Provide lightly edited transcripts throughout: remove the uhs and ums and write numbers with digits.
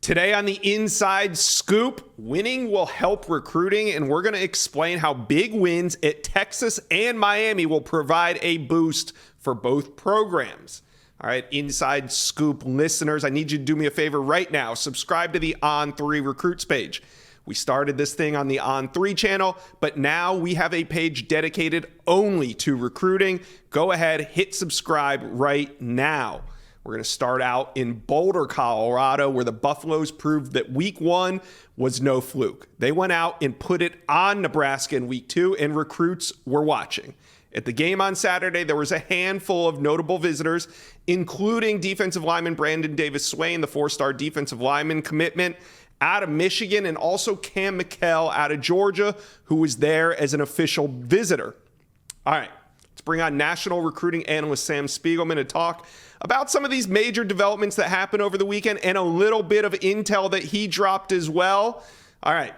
Today on the Inside Scoop, winning will help recruiting, and we're going to explain how big wins at Texas and Miami will provide a boost for both programs. All right, Inside Scoop listeners, I need you to do me a favor right now. Subscribe to the On3 Recruits page. We started this thing on the On3 channel, but now we have a page dedicated only to recruiting. Go ahead, hit subscribe right now. We're going to start out in Boulder, Colorado, where the Buffaloes proved that week 1 was no fluke. They went out and put it on Nebraska in week 2, and recruits were watching. At the game on Saturday, there was a handful of notable visitors, including defensive lineman Brandon Davis-Swain, the 4-star defensive lineman commitment out of Michigan, and also Cam McCray out of Georgia, who was there as an official visitor. All right, let's bring on national recruiting analyst Sam Spiegelman to talk about some of these major developments that happened over the weekend and a little bit of intel that he dropped as well. All right.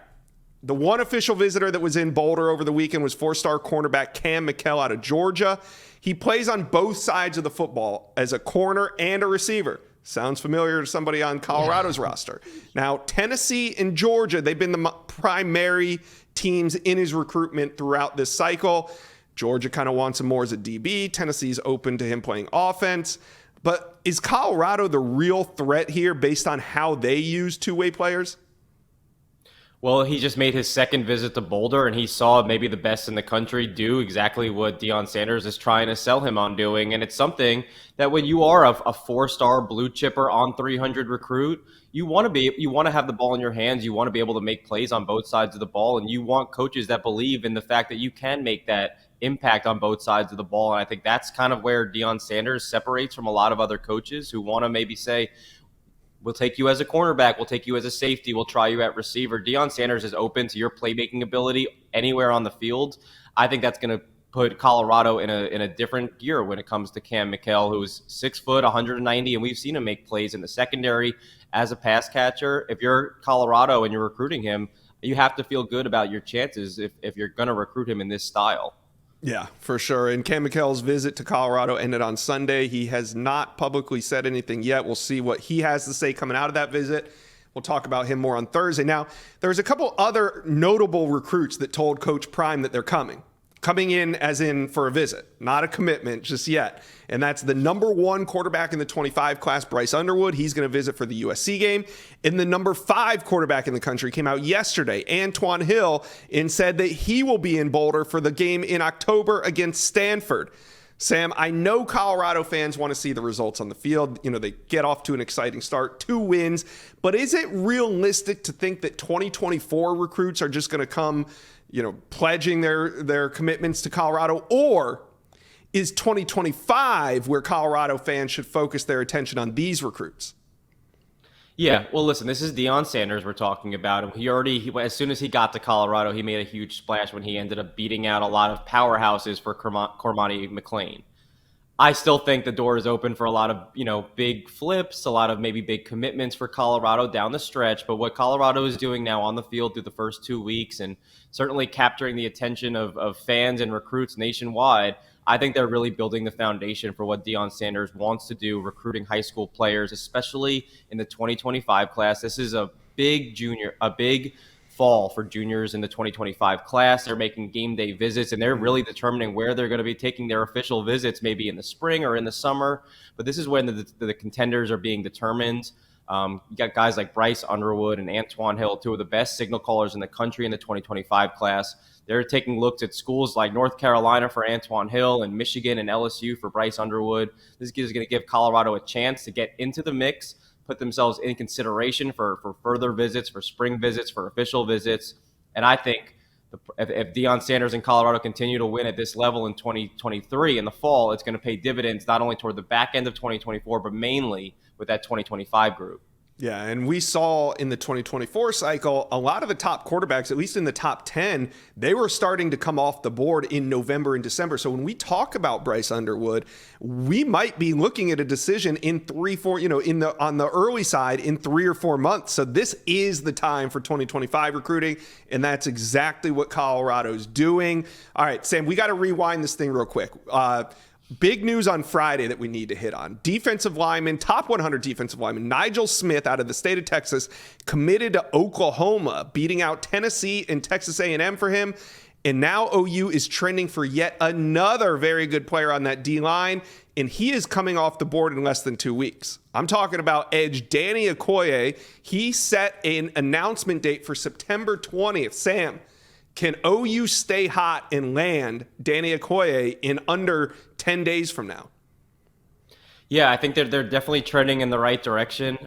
The one official visitor that was in Boulder over the weekend was 4-star cornerback Cam McCray out of Georgia. He plays on both sides of the football as a corner and a receiver. Sounds familiar to somebody on Colorado's roster. Now, Tennessee and Georgia, they've been the primary teams in his recruitment throughout this cycle. Georgia kind of wants him more as a DB. Tennessee's open to him playing offense. But is Colorado the real threat here based on how they use two-way players? Well, he just made his second visit to Boulder, and he saw maybe the best in the country do exactly what Deion Sanders is trying to sell him on doing. And it's something that when you are a 4-star blue chipper on 300 recruit, you want to have the ball in your hands. You want to be able to make plays on both sides of the ball, and you want coaches that believe in the fact that you can make that impact on both sides of the ball. And I think that's kind of where Deion Sanders separates from a lot of other coaches who want to maybe say, we'll take you as a cornerback, we'll take you as a safety, we'll try you at receiver. Deion Sanders is open to your playmaking ability anywhere on the field. I think that's going to put Colorado in a different gear when it comes to Cam McCray, who's 6 foot, 190, and we've seen him make plays in the secondary as a pass catcher. If you're Colorado and you're recruiting him, you have to feel good about your chances if you're going to recruit him in this style. Yeah, for sure. And Cam McCall's visit to Colorado ended on Sunday. He has not publicly said anything yet. We'll see what he has to say coming out of that visit. We'll talk about him more on Thursday. Now, there's a couple other notable recruits that told Coach Prime that they're coming in as in for a visit, not a commitment just yet. And that's the number 1 quarterback in the 25 class, Bryce Underwood. He's going to visit for the USC game. And the number 5 quarterback in the country came out yesterday, Antoine Hill, and said that he will be in Boulder for the game in October against Stanford. Sam, I know Colorado fans want to see the results on the field. You know, they get off to an exciting start, 2 wins. But is it realistic to think that 2024 recruits are just going to come, pledging their commitments to Colorado? Or is 2025 where Colorado fans should focus their attention on these recruits? Yeah, well, listen, this is Deion Sanders we're talking about. And as soon as he got to Colorado, he made a huge splash when he ended up beating out a lot of powerhouses for Cormani McLean. I still think the door is open for a lot of, big flips, a lot of maybe big commitments for Colorado down the stretch. But what Colorado is doing now on the field through the first 2 weeks and certainly capturing the attention of fans and recruits nationwide, I think they're really building the foundation for what Deion Sanders wants to do, recruiting high school players, especially in the 2025 class. This is a big fall for juniors in the 2025 class. They're making game day visits, and they're really determining where they're going to be taking their official visits, maybe in the spring or in the summer. But this is when the contenders are being determined. You got guys like Bryce Underwood and Antoine Hill, 2 of the best signal callers in the country in the 2025 class. They're taking looks at schools like North Carolina for Antoine Hill and Michigan and LSU for Bryce Underwood. This is going to give Colorado a chance to get into the mix, put themselves in consideration for further visits, for spring visits, for official visits. And I think if Deion Sanders and Colorado continue to win at this level in 2023 in the fall, it's going to pay dividends not only toward the back end of 2024, but mainly with that 2025 group. Yeah, and we saw in the 2024 cycle, a lot of the top quarterbacks, at least in the top 10, they were starting to come off the board in November and December. So when we talk about Bryce Underwood, we might be looking at a decision in 3-4, on the early side in 3 or 4 months. So this is the time for 2025 recruiting, and that's exactly what Colorado's doing. All right, Sam, we got to rewind this thing real quick. Big news on Friday that we need to hit on. Defensive lineman, top 100 defensive lineman, Nigel Smith out of the state of Texas, committed to Oklahoma, beating out Tennessee and Texas A&M for him. And now OU is trending for yet another very good player on that D-line, and he is coming off the board in less than 2 weeks. I'm talking about edge Danny Okoye. He set an announcement date for September 20th. Sam, can OU stay hot and land Danny Okoye in under 10 days from now? Yeah, I think they're definitely trending in the right direction.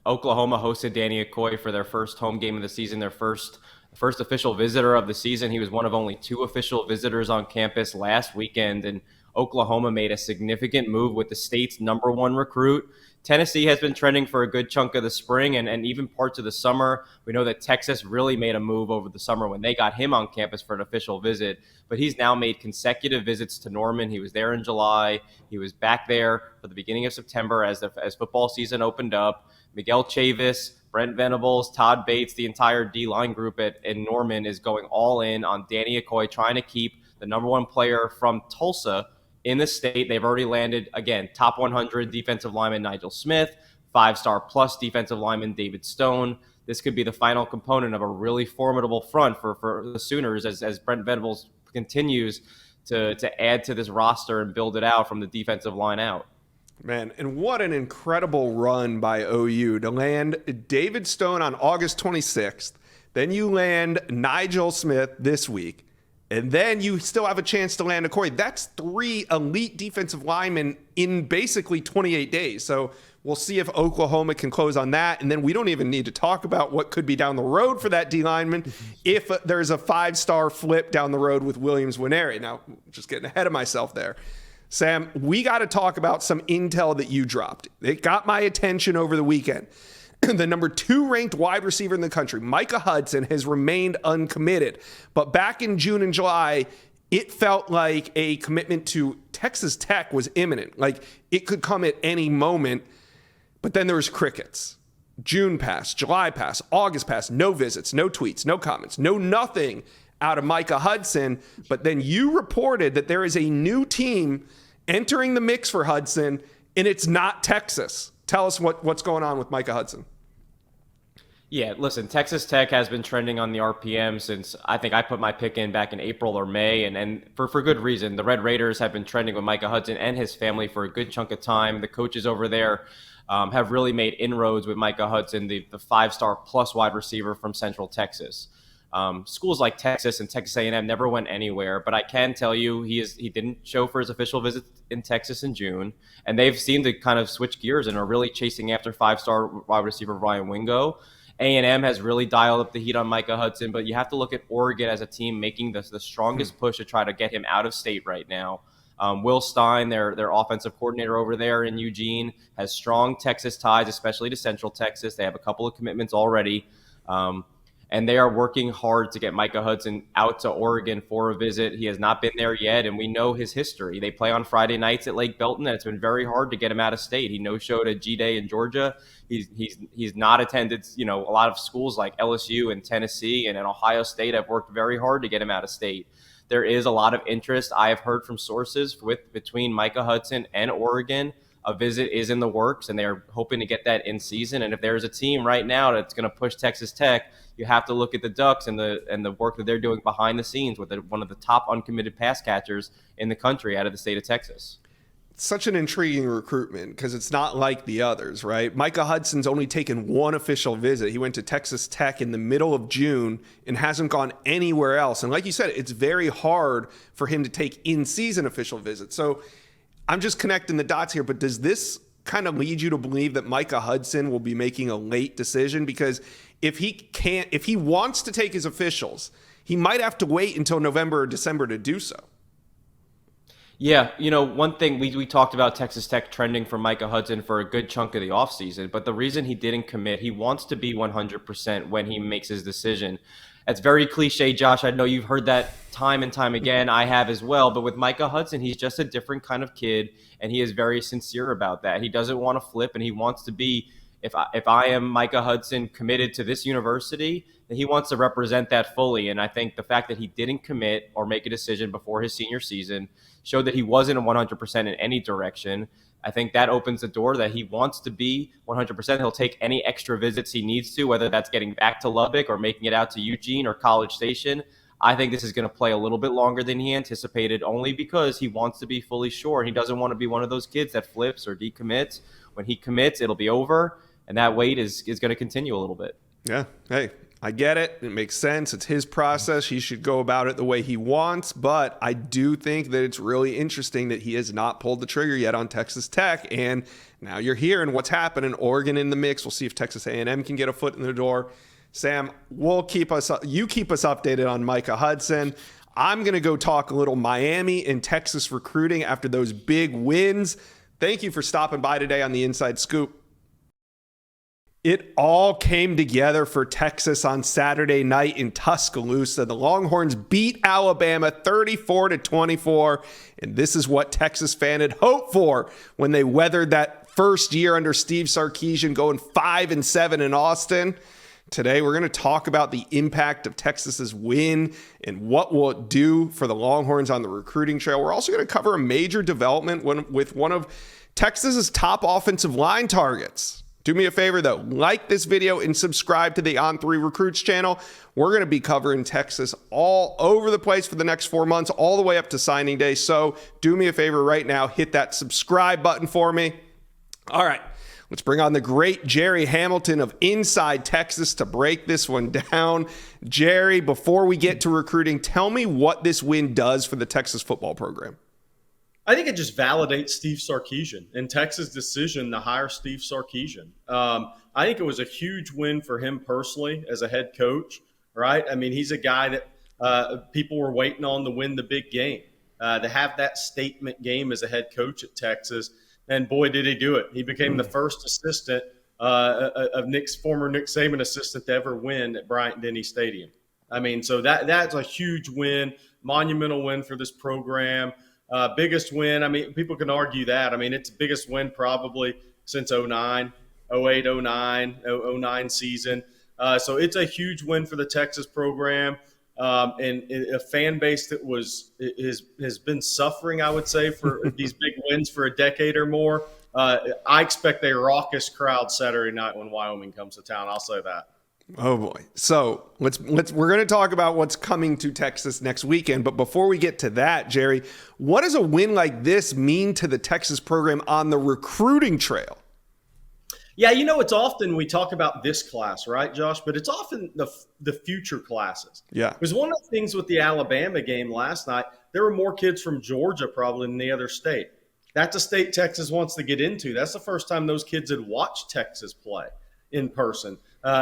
Oklahoma hosted Danny Okoye for their first home game of the season, their first official visitor of the season. He was one of only 2 official visitors on campus last weekend, and Oklahoma made a significant move with the state's #1 recruit. Tennessee has been trending for a good chunk of the spring and even parts of the summer. We know that Texas really made a move over the summer when they got him on campus for an official visit, but he's now made consecutive visits to Norman. He was there in July. He was back there for the beginning of September as football season opened up. Miguel Chavis, Brent Venables, Todd Bates, the entire D-line group in Norman is going all in on Danny Okoye, trying to keep the #1 player from Tulsa in the state. They've already landed, again, top 100 defensive lineman Nigel Smith, 5-star plus defensive lineman David Stone. This could be the final component of a really formidable front for the Sooners as Brent Venables continues to add to this roster and build it out from the defensive line out. Man, and what an incredible run by OU to land David Stone on August 26th. Then you land Nigel Smith this week. And then you still have a chance to land Okoye. That's 3 elite defensive linemen in basically 28 days. So we'll see if Oklahoma can close on that. And then we don't even need to talk about what could be down the road for that D lineman if there's a 5-star flip down the road with Williams-Nwaneri. Now, just getting ahead of myself there. Sam, we got to talk about some intel that you dropped. It got my attention over the weekend. The #2 ranked wide receiver in the country, Micah Hudson, has remained uncommitted. But back in June and July, it felt like a commitment to Texas Tech was imminent. Like it could come at any moment. But then there was crickets. June passed, July passed, August passed, no visits, no tweets, no comments, no nothing out of Micah Hudson. But then you reported that there is a new team entering the mix for Hudson, and it's not Texas. Tell us what's going on with Micah Hudson. Yeah, listen, Texas Tech has been trending on the RPM since I think I put my pick in back in April or May, and for good reason. The Red Raiders have been trending with Micah Hudson and his family for a good chunk of time. The coaches over there have really made inroads with Micah Hudson, the 5-star plus wide receiver from Central Texas. Schools like Texas and Texas A&M never went anywhere, but I can tell you he didn't show for his official visit in Texas in June, and they've seemed to kind of switch gears and are really chasing after 5-star wide receiver Ryan Wingo. A&M has really dialed up the heat on Micah Hudson, but you have to look at Oregon as a team making the strongest push to try to get him out of state right now. Will Stein, their offensive coordinator over there in Eugene, has strong Texas ties, especially to Central Texas. They have a couple of commitments already. And they are working hard to get Micah Hudson out to Oregon for a visit. He has not been there yet, and we know his history. They play on Friday nights at Lake Belton, and it's been very hard to get him out of state. He no-showed at G-Day in Georgia. He's not attended, a lot of schools like LSU and Tennessee and Ohio State have worked very hard to get him out of state. There is a lot of interest. I have heard from sources between Micah Hudson and Oregon. A visit is in the works, and they're hoping to get that in season. And if there's a team right now that's going to push Texas Tech, you have to look at the Ducks and the work that they're doing behind the scenes with one of the top uncommitted pass catchers in the country out of the state of Texas. Such an intriguing recruitment because it's not like the others, right? Micah Hudson's only taken one official visit. He went to Texas Tech in the middle of June and hasn't gone anywhere else. And like you said, it's very hard for him to take in-season official visits. So I'm just connecting the dots here, but does this kind of lead you to believe that Micah Hudson will be making a late decision? Because if he wants to take his officials, he might have to wait until November or December to do so. Yeah, one thing we talked about Texas Tech trending for Micah Hudson for a good chunk of the offseason, but the reason he didn't commit, he wants to be 100% when he makes his decision. That's very cliche, Josh. I know you've heard that time and time again. I have as well. But with Micah Hudson, he's just a different kind of kid, and he is very sincere about that. He doesn't want to flip, and he wants to be if I am Micah Hudson committed to this university, then he wants to represent that fully. And I think the fact that he didn't commit or make a decision before his senior season showed that he wasn't 100% in any direction. I think that opens the door that he wants to be 100%. He'll take any extra visits he needs to, whether that's getting back to Lubbock or making it out to Eugene or College Station. I think this is going to play a little bit longer than he anticipated, only because he wants to be fully sure. He doesn't want to be one of those kids that flips or decommits. When he commits, it'll be over, and that wait is going to continue a little bit. Yeah. Hey, I get it. It makes sense. It's his process. He should go about it the way he wants. But I do think that it's really interesting that he has not pulled the trigger yet on Texas Tech. And now you're hearing what's happening. Oregon in the mix. We'll see if Texas A&M can get a foot in the door. Sam, you keep us updated on Micah Hudson. I'm going to go talk a little Miami and Texas recruiting after those big wins. Thank you for stopping by today on the Inside Scoop. It all came together for Texas on Saturday night in Tuscaloosa. The Longhorns beat Alabama 34-24, and this is what Texas fans had hoped for when they weathered that first year under Steve Sarkisian, going 5-7 in Austin. Today, we're going to talk about the impact of Texas's win and what will it do for the Longhorns on the recruiting trail. We're also going to cover a major development with one of Texas's top offensive line targets. Do me a favor, though. Like this video and subscribe to the On3 Recruits channel. We're going to be covering Texas all over the place for the next 4 months, all the way up to signing day. So do me a favor right now. Hit that subscribe button for me. All right. Let's bring on the great Gerry Hamilton of Inside Texas to break this one down. Gerry, before we get to recruiting, tell me what this win does for the Texas football program. I think it just validates Steve Sarkisian and Texas' decision to hire Steve Sarkisian. I think it was a huge win for him personally as a head coach, right? I mean, he's a guy that people were waiting on to win the big game, to have that statement game as a head coach at Texas. And boy, did he do it. He became the first assistant of former Nick Saban assistant to ever win at Bryant-Denny Stadium. I mean, so that's a huge win, monumental win for this program. Biggest win. I mean, people can argue that. I mean, it's the biggest win probably since 09, 08, 09, 09 season. So it's a huge win for the Texas program. And a fan base that has been suffering, I would say, for these big wins for a decade or more. I expect a raucous crowd Saturday night when Wyoming comes to town. I'll say that. Oh boy. So we're going to talk about what's coming to Texas next weekend. But before we get to that, Gerry, what does a win like this mean to the Texas program on the recruiting trail? Yeah, it's often we talk about this class, right, Josh? But it's often the future classes. Yeah. Because one of the things with the Alabama game last night, there were more kids from Georgia probably than the other state. That's a state Texas wants to get into. That's the first time those kids had watched Texas play in person.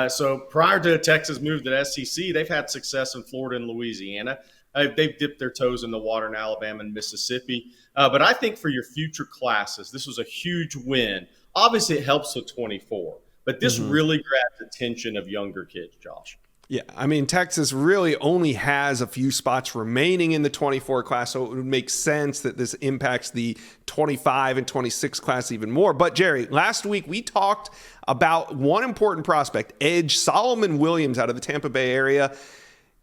So prior to Texas move to the SEC, they've had success in Florida and Louisiana. They've dipped their toes in the water in Alabama and Mississippi. But I think for your future classes, this was a huge win. Obviously, it helps with 24, but this really grabbed the attention of younger kids, Josh. Yeah, I mean, Texas really only has a few spots remaining in the 24 class, so it would make sense that this impacts the 25 and 26 class even more. But, Gerry, last week we talked about one important prospect, edge Solomon Williams out of the Tampa Bay area.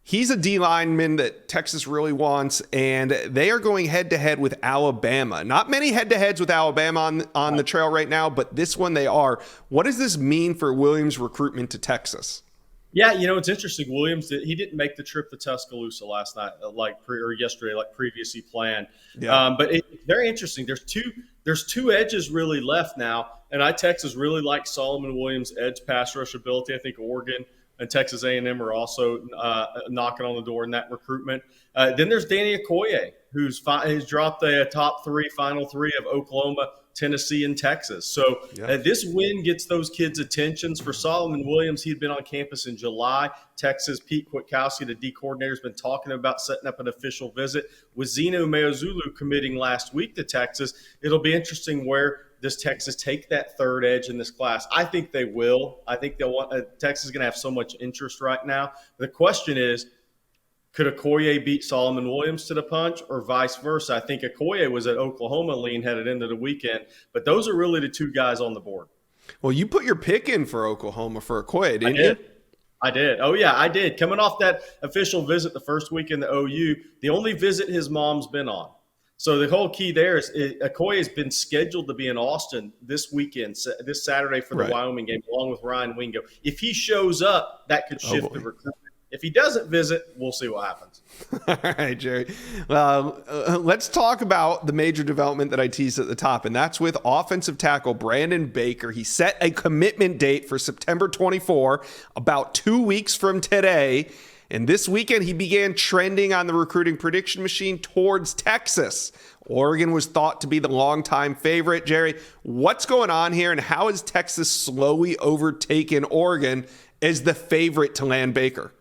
He's a D lineman that Texas really wants, and they are going head-to-head with Alabama. Not many head-to-heads with Alabama on the trail right now, but this one they are. What does this mean for Williams' recruitment to Texas? Yeah, it's interesting. Williams, he didn't make the trip to Tuscaloosa last night, or yesterday, like previously planned. Yeah. But it's very interesting. There's two edges really left now, and Texas really likes Solomon Williams' edge pass rush ability. I think Oregon and Texas A&M are also knocking on the door in that recruitment. Then there's Danny Okoye, who's dropped the final three of Oklahoma, Tennessee, and Texas. So this win gets those kids' attentions. For Solomon Williams, he'd been on campus in July. Texas, Pete Kwiatkowski, the D coordinator, has been talking about setting up an official visit. With Zeno Meozulu committing last week to Texas, it'll be interesting where does Texas take that third edge in this class? I think they will. I think they'll want Texas is going to have so much interest right now. The question is, could Okoye beat Solomon Williams to the punch or vice versa? I think Okoye was at Oklahoma lean headed into the weekend, but those are really the two guys on the board. Well, you put your pick in for Oklahoma for Okoye, didn't you? I did. Oh, yeah, I did. Coming off that official visit the first week in the OU, the only visit his mom's been on. So the whole key there is Okoye has been scheduled to be in Austin this weekend, this Saturday for the Wyoming game, along with Ryan Wingo. If he shows up, that could shift the recruitment. If he doesn't visit, we'll see what happens. All right, Gerry. Let's talk about the major development that I teased at the top, and that's with offensive tackle Brandon Baker. He set a commitment date for September 24, about 2 weeks from today. And this weekend, he began trending on the recruiting prediction machine towards Texas. Oregon was thought to be the longtime favorite. Gerry, what's going on here, and how has Texas slowly overtaken Oregon as the favorite to land Baker?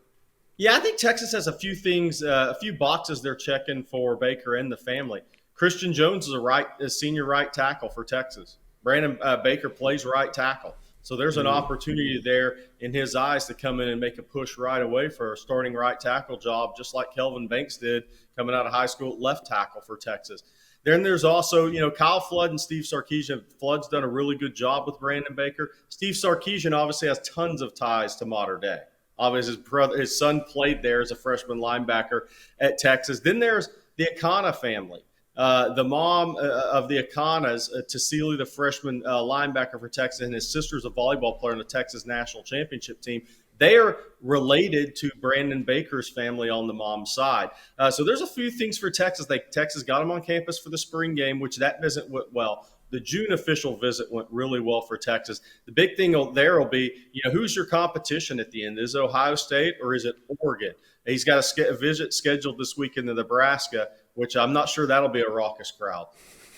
Yeah, I think Texas has a few things, a few boxes they're checking for Baker and the family. Christian Jones is a senior right tackle for Texas. Brandon Baker plays right tackle. So there's an opportunity there in his eyes to come in and make a push right away for a starting right tackle job, just like Kelvin Banks did coming out of high school at left tackle for Texas. Then there's also, Kyle Flood and Steve Sarkisian. Flood's done a really good job with Brandon Baker. Steve Sarkisian obviously has tons of ties to modern day. Obviously, his son played there as a freshman linebacker at Texas. Then there's the Akana family. The mom of the Akanas, Tassili, the freshman linebacker for Texas, and his sister's a volleyball player on the Texas national championship team. They are related to Brandon Baker's family on the mom's side. So there's a few things for Texas. Texas got him on campus for the spring game, which that visit went well. The June official visit went really well for Texas. The big thing there will be, who's your competition at the end? Is it Ohio State or is it Oregon? He's got a visit scheduled this weekend to Nebraska, which I'm not sure that'll be a raucous crowd.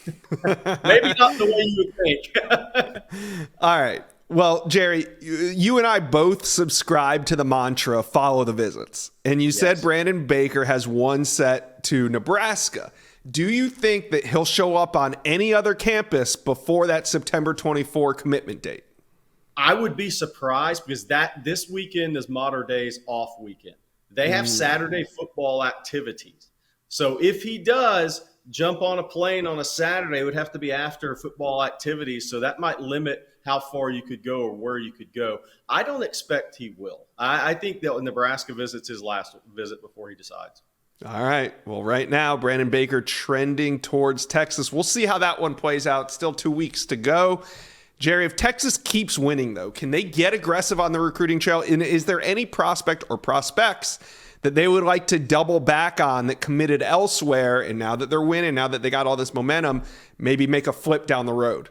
Maybe not the way you would think. All right. Well, Gerry, you and I both subscribe to the mantra, follow the visits. And you said Brandon Baker has one set to Nebraska. Do you think that he'll show up on any other campus before that September 24 commitment date? I would be surprised because this weekend is Mater Dei's off weekend. They have Saturday football activities. So if he does jump on a plane on a Saturday, it would have to be after football activities. So that might limit how far you could go or where you could go. I don't expect he will. I think that Nebraska visits his last visit before he decides. All right. Well, right now, Brandon Baker trending towards Texas. We'll see how that one plays out. Still 2 weeks to go. Gerry, if Texas keeps winning, though, can they get aggressive on the recruiting trail? And is there any prospect or prospects that they would like to double back on that committed elsewhere, and now that they're winning, now that they got all this momentum, maybe make a flip down the road?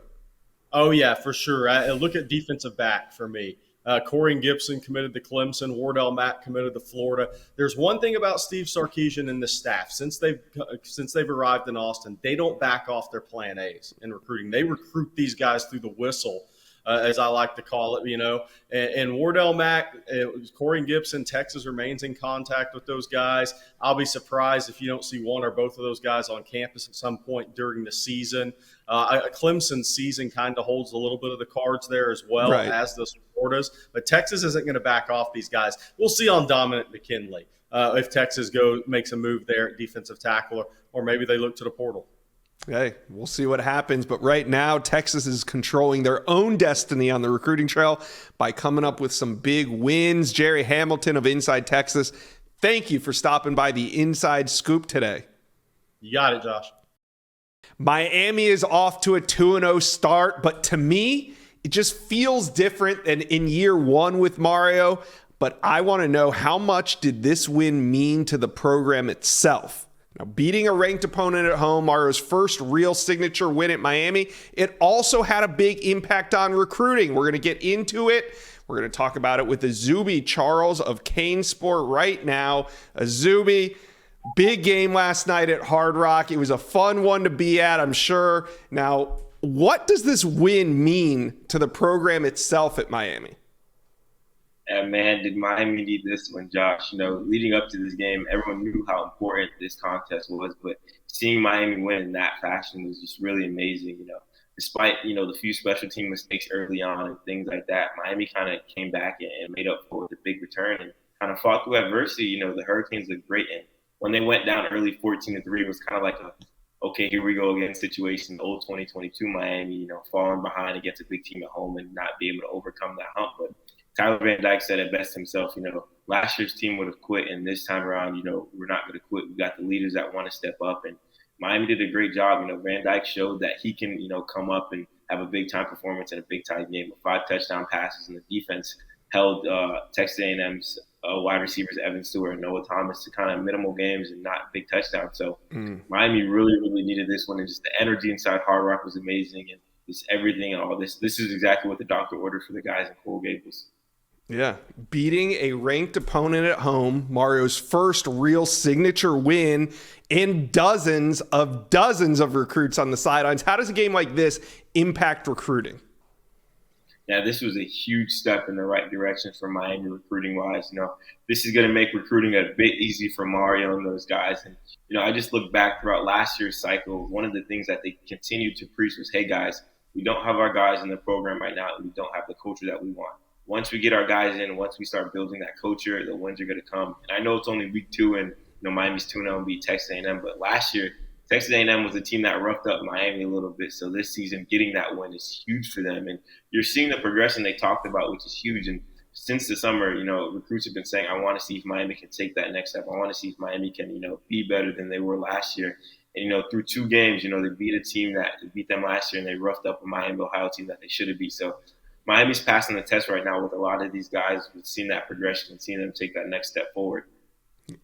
Oh, yeah, for sure. Look at defensive back for me. Corey Gibson committed to Clemson. Wardell Mack committed to Florida. There's one thing about Steve Sarkisian and the staff. Since they've arrived in Austin, they don't back off their plan A's in recruiting. They recruit these guys through the whistle, as I like to call it, And Wardell Mack, Corey Gibson, Texas remains in contact with those guys. I'll be surprised if you don't see one or both of those guys on campus at some point during the season. Clemson's season kind of holds a little bit of the cards there as well, as does Florida's. But Texas isn't going to back off these guys. We'll see on Dominic McKinley if Texas makes a move there at defensive tackle, or maybe they look to the portal. Hey, we'll see what happens. But right now, Texas is controlling their own destiny on the recruiting trail by coming up with some big wins. Gerry Hamilton of Inside Texas, thank you for stopping by the Inside Scoop today. You got it, Josh. Miami is off to a 2-0 start, but to me, it just feels different than in year one with Mario. But I want to know, how much did this win mean to the program itself? Now, beating a ranked opponent at home, Mario's first real signature win at Miami, it also had a big impact on recruiting. We're going to get into it. We're going to talk about it with Azubi Charles of Kane Sport right now. Azubi, big game last night at Hard Rock. It was a fun one to be at, I'm sure. Now, what does this win mean to the program itself at Miami? And man, did Miami need this one, Josh. Leading up to this game, everyone knew how important this contest was, but seeing Miami win in that fashion was just really amazing. Despite, the few special team mistakes early on and things like that, Miami kind of came back and made up for it with a big return and kind of fought through adversity. The Hurricanes looked great. And when they went down early 14-3, it was kind of like okay, here we go again situation, old 2022 Miami, falling behind against a big team at home and not be able to overcome that hump. But Tyler Van Dyke said it best himself, last year's team would have quit, and this time around, we're not going to quit. We got the leaders that want to step up, and Miami did a great job. Van Dyke showed that he can, come up and have a big-time performance in a big-time game with 5 touchdown passes, and the defense held Texas A&M's wide receivers Evan Stewart and Noah Thomas to kind of minimal games and not big touchdowns. So Miami really, really needed this one, and just the energy inside Hard Rock was amazing, and just everything and all this. This is exactly what the doctor ordered for the guys in Coral Gables. Yeah, beating a ranked opponent at home, Mario's first real signature win, and dozens of recruits on the sidelines. How does a game like this impact recruiting? Yeah, this was a huge step in the right direction for Miami recruiting-wise. This is going to make recruiting a bit easy for Mario and those guys. And, I just look back throughout last year's cycle. One of the things that they continued to preach was, hey, guys, we don't have our guys in the program right now, and we don't have the culture that we want. Once we get our guys in, once we start building that culture, the wins are going to come. And I know it's only week 2 and Miami's 2-0 and beat Texas A&M, but last year Texas A&M was a team that roughed up Miami a little bit. So this season, getting that win is huge for them. And you're seeing the progression they talked about, which is huge. And since the summer, recruits have been saying, I want to see if Miami can take that next step. I want to see if Miami can, be better than they were last year. And, through 2 games, they beat a team that beat them last year, and they roughed up a Miami, Ohio team that they should have beat. So Miami's passing the test right now with a lot of these guys. We've seen that progression and seeing them take that next step forward.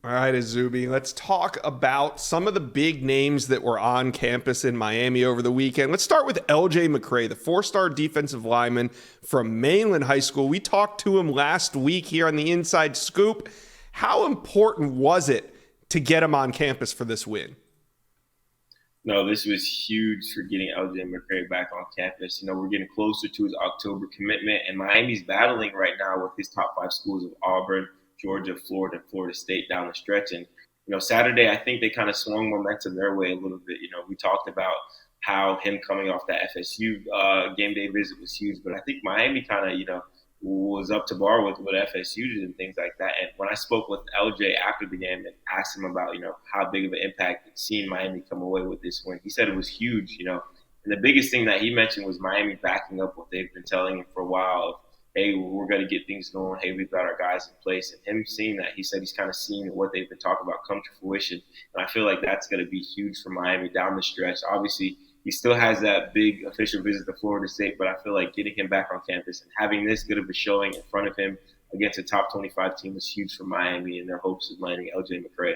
All right, Azubi, let's talk about some of the big names that were on campus in Miami over the weekend. Let's start with LJ McCray, the 4-star defensive lineman from Mainland High School. We talked to him last week here on the Inside Scoop. How important was it to get him on campus for this win? No, this was huge for getting LJ McCray back on campus. We're getting closer to his October commitment, and Miami's battling right now with his top 5 schools of Auburn, Georgia, Florida, and Florida State down the stretch. And, Saturday, I think they kind of swung momentum their way a little bit. We talked about how him coming off that FSU game day visit was huge, but I think Miami kind of, was up to bar with what FSU did and things like that. And when I spoke with LJ after the game and asked him about, how big of an impact seeing Miami come away with this win, he said it was huge, And the biggest thing that he mentioned was Miami backing up what they've been telling him for a while of, hey, we're going to get things going. Hey, we've got our guys in place. And him seeing that, he said he's kind of seeing what they've been talking about come to fruition. And I feel like that's going to be huge for Miami down the stretch. Obviously, he still has that big official visit to Florida State, but I feel like getting him back on campus and having this good of a showing in front of him against a top 25 team was huge for Miami and their hopes of landing LJ McCray.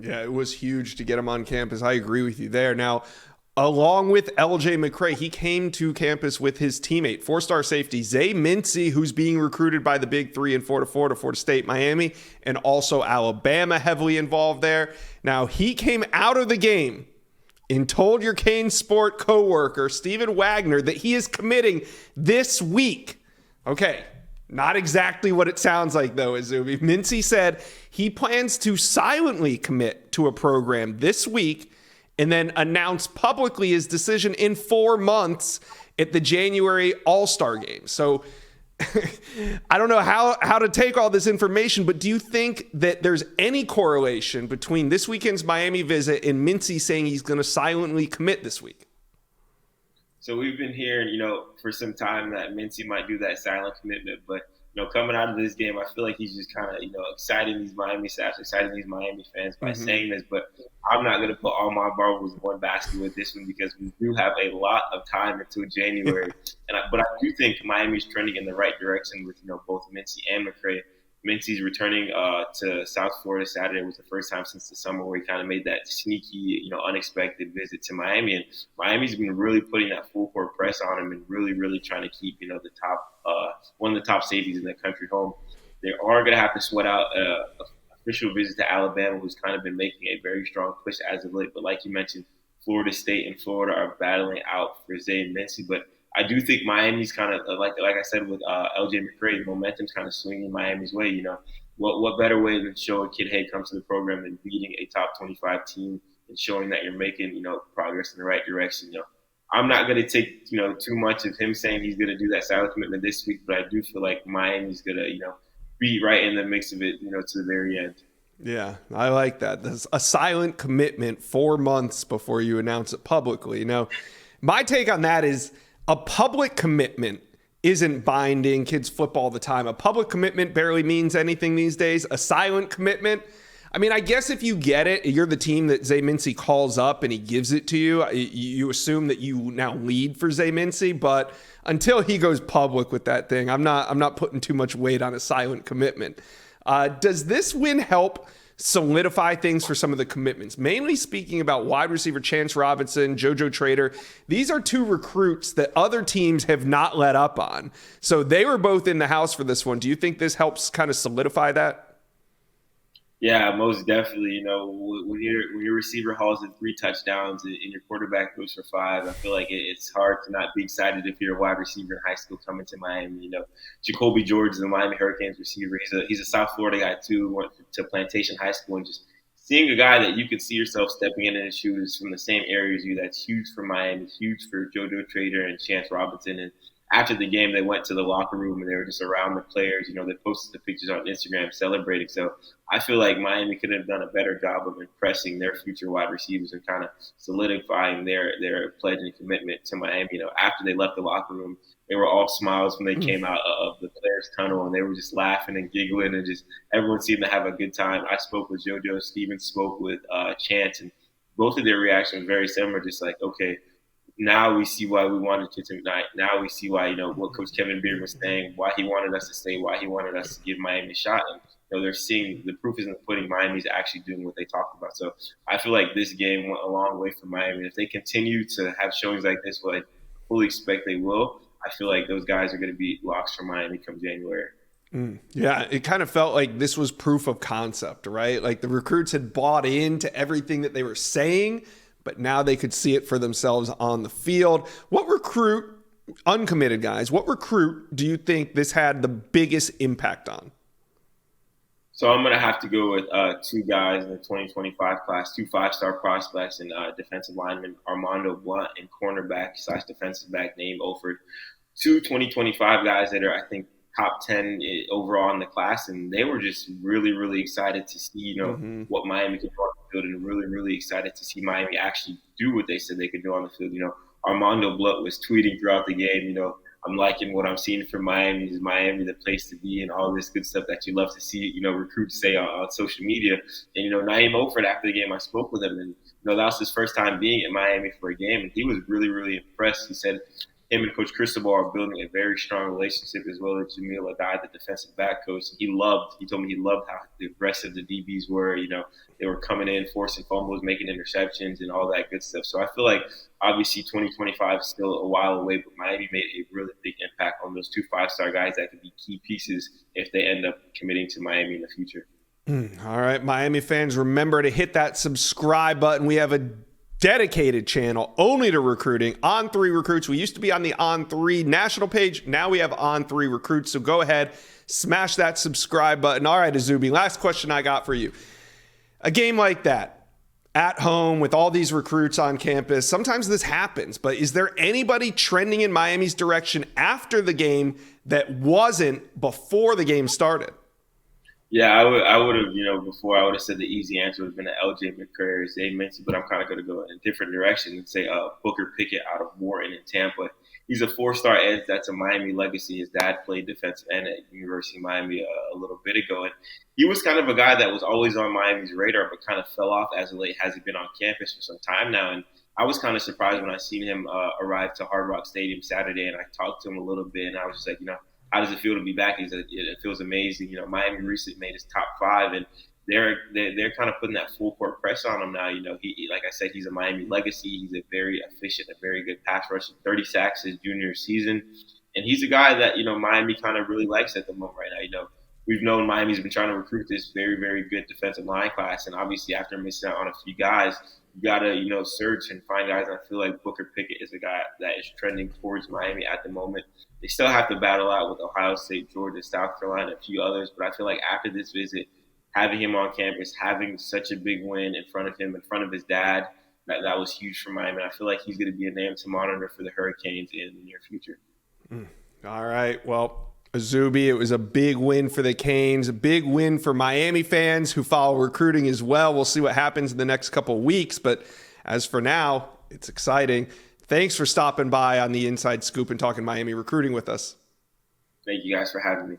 Yeah, it was huge to get him on campus. I agree with you there. Now, along with LJ McCray, he came to campus with his teammate, 4-star safety Zay Mincy, who's being recruited by the Big 3 in Florida State, Miami, and also Alabama heavily involved there. Now, he came out of the game and told your Cane Sport coworker, Stephen Wagner, that he is committing this week. Okay, not exactly what it sounds like, though, Azubi. Mincy said he plans to silently commit to a program this week and then announce publicly his decision in 4 months at the January All-Star Game. So I don't know how to take all this information, but do you think that there's any correlation between this weekend's Miami visit and Mincy saying he's going to silently commit this week? So we've been hearing, for some time that Mincy might do that silent commitment, but coming out of this game, I feel like he's just kind of, exciting these Miami staffs, exciting these Miami fans by saying this. But I'm not going to put all my marbles in one basket with this one because we do have a lot of time until January. But I do think Miami's trending in the right direction with, both Mincy and McCray. Mincy's returning to South Florida Saturday was the first time since the summer where he kind of made that sneaky, unexpected visit to Miami. And Miami's been really putting that full court press on him and really, really trying to keep, the top, one of the top safeties in the country home. They are going to have to sweat out an official visit to Alabama, who's kind of been making a very strong push as of late. But like you mentioned, Florida State and Florida are battling out for Zay and Mincy. But I do think Miami's kind of, like I said with LJ McCray, momentum's kind of swinging Miami's way. What better way than show a kid, hey, come to the program than beating a top 25 team and showing that you're making, progress in the right direction. I'm not going to take, too much of him saying he's going to do that silent commitment this week, but I do feel like Miami's going to, be right in the mix of it, to the very end. Yeah, I like that. There's a silent commitment 4 months before you announce it publicly. Now, my take on that is a public commitment isn't binding. Kids flip all the time. A public commitment barely means anything these days. A silent commitment, I mean, I guess if you get it, you're the team that Zay Mincy calls up and he gives it to you. You assume that you now lead for Zay Mincy, but until he goes public with that thing, I'm not putting too much weight on a silent commitment. Does this win help solidify things for some of the commitments? Mainly speaking about wide receiver Chance Robinson, JoJo Trader. These are two recruits that other teams have not let up on. So they were both in the house for this one. Do you think this helps kind of solidify that? Yeah, most definitely. You know, when your receiver hauls in 3 touchdowns and your quarterback goes for 5, I feel like it's hard to not be excited if you're a wide receiver in high school coming to Miami. You know, Jacoby George is a Miami Hurricanes receiver. He's a South Florida guy too. Went to Plantation High School, and just seeing a guy that you could see yourself stepping in his shoes from the same area as you. That's huge for Miami. Huge for JoJo Trader and Chance Robinson. And after the game, they went to the locker room and they were just around the players. You know, they posted the pictures on Instagram celebrating. So I feel like Miami could have done a better job of impressing their future wide receivers and kind of solidifying their pledge and commitment to Miami. You know, after they left the locker room, they were all smiles when they came out of the players' tunnel, and they were just laughing and giggling, and just everyone seemed to have a good time. I spoke with JoJo, Steven spoke with Chance, and both of their reactions were very similar. Just like, okay, now we see why we wanted to tonight. Now we see why, you know, what Coach Kevin Beard was saying, why he wanted us to stay, why he wanted us to give Miami a shot. And, you know, they're seeing the proof is in the pudding. Miami's actually doing what they talked about. So I feel like this game went a long way for Miami. If they continue to have showings like this, what I fully expect they will, I feel like those guys are going to be locks for Miami come January. Yeah, it kind of felt like this was proof of concept, right? Like the recruits had bought into everything that they were saying, but now they could see it for themselves on the field. What recruit, uncommitted guys, what recruit do you think this had the biggest impact on? So I'm going to have to go with 2 guys in the 2025 class, 2 5-star prospects and defensive lineman Armando Blunt and cornerback / defensive back named Olford. 2 2025 guys that are, I think, top 10 overall in the class, and they were just really, really excited to see, you know, what Miami could do on the field, and really, really excited to see Miami actually do what they said they could do on the field. You know, Armando Blunt was tweeting throughout the game, you know, I'm liking what I'm seeing from Miami. Is Miami the place to be, and all this good stuff that you love to see, you know, recruits say on social media. And, you know, Naeem Olford, after the game, I spoke with him, and, you know, that was his first time being in Miami for a game, and he was really, really impressed. He said him and Coach Cristobal are building a very strong relationship, as well as Jamil Adai, the defensive back coach. He told me he loved how the rest of the DBs were. You know, they were coming in, forcing fumbles, making interceptions, and all that good stuff. So I feel like obviously 2025 is still a while away, but Miami made a really big impact on those 2 5-star guys that could be key pieces if they end up committing to Miami in the future. All right, Miami fans, remember to hit that subscribe button. We have a dedicated channel only to recruiting. On3 Recruits. We used to be on the On3 national page. Now we have On3 Recruits. So go ahead, smash that subscribe button. All right, Azubi, last question I got for you. A game like that, at home with all these recruits on campus, sometimes this happens, but is there anybody trending in Miami's direction after the game that wasn't before the game started? Yeah, I would have, you know, before I would have said the easy answer would have been LJ McCray or Zay Mincy, but I'm kind of going to go in a different direction and say Booker Pickett out of Wharton in Tampa. He's a 4-star edge. That's a Miami legacy. His dad played defensive end at University of Miami a little bit ago, and he was kind of a guy that was always on Miami's radar, but kind of fell off as of late. Hasn't been on campus for some time now, and I was kind of surprised when I seen him arrive to Hard Rock Stadium Saturday, and I talked to him a little bit, and I was just like, you know, how does it feel to be back? He said, it feels amazing. You know, Miami recently made his top 5, and they're kind of putting that full court press on him now. You know, he like I said, he's a Miami legacy. He's a very efficient, a very good pass rusher. 30 sacks his junior season, and he's a guy that, you know, Miami kind of really likes at the moment right now. You know, we've known Miami's been trying to recruit this very, very good defensive line class, and obviously after missing out on a few guys, you gotta, you know, search and find guys. I feel like Booker Pickett is a guy that is trending towards Miami at the moment. They still have to battle out with Ohio State, Georgia, South Carolina, a few others, but I feel like after this visit, having him on campus, having such a big win in front of him, in front of his dad, that was huge for Miami. I feel like he's going to be a name to monitor for the Hurricanes in the near future. All right. Well, Zuby, it was a big win for the Canes, a big win for Miami fans who follow recruiting as well. We'll see what happens in the next couple of weeks, but as for now, it's exciting. Thanks for stopping by on the Inside Scoop and talking Miami recruiting with us. Thank you guys for having me.